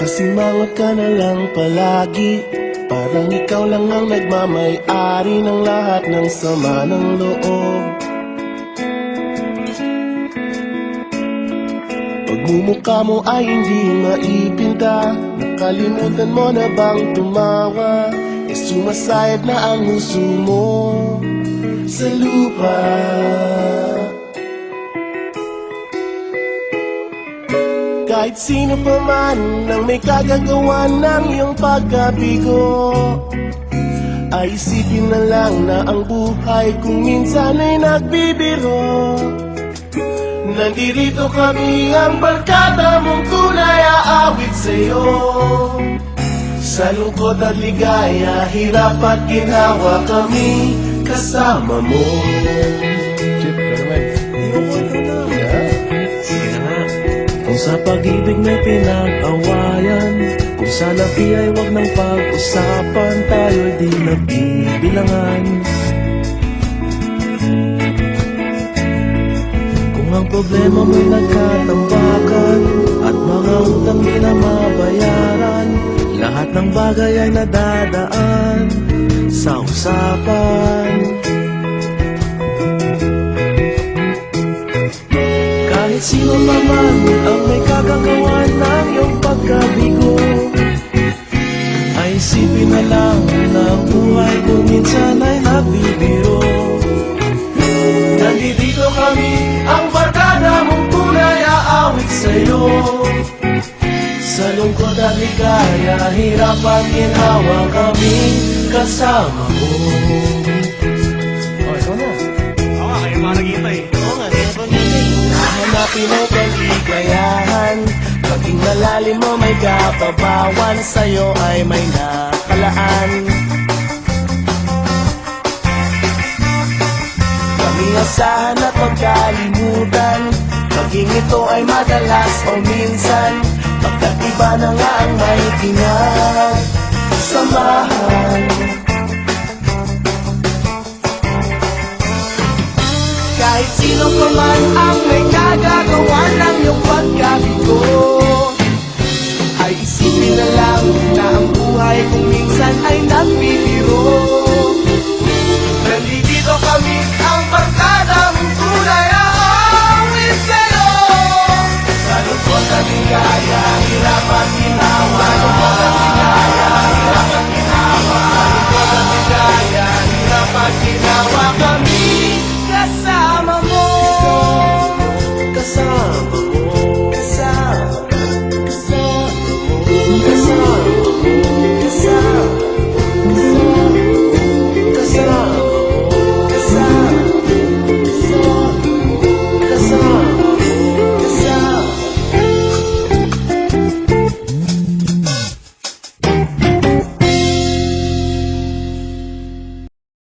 Kasimangot ka na lang palagi, parang ikaw lang ang nagmamay-ari ng lahat ng sama ng loob. Pagmumukha mo ay hindi maipinta, nakalimutan mo na bang tumawa? E sumasayad na ang huso mo sa lupa. Kahit sino pa man ang may kagagawa ng iyong pagkabigo, ay isipin na lang na ang buhay kung minsan ay nagbibiro. Nandito kami ang barkada mong tunay aawit sa'yo. Sa lungkot at ligaya, hirap at ginhawa kami kasama mo. Kung sa pag-ibig may pinag-awayan, kung sa labi ay wag nang pag-usapan, tayo'y di nagbibilangan. Kung ang problema mo'y nagkatambakan at mga utang di na mabayaran, lahat ng bagay ay nadadaan sa usapan. Kahit sino naman ang may kagagawa ng iyong pagkabigo, ay isipin na lang na ang buhay kung minsan ay nagbibiro. Nandito kami, ang barkada mong tunay aawit sa'yo. Sa lungkot at ligaya, hirap at ginhawa kami kasama mo. Oh, ikaw na. Oo nga, kayo mga nag-iintay. Oo nga, kaya pag-ibig. Hanapin mo kaligayahan, paging malalim mo may kapabawan, sa'yo ay may nakalaan. Kaming asahan at magkalimutan, maging ito ay madalas o minsan, pagkat iba na nga ang may pinagsamahan. Kahit sino pa man ang may kagagawa ng iyong pagkabigo, ay isipin na lang na ang buhay kung minsan ay nagbibiro. Nandito kami, ang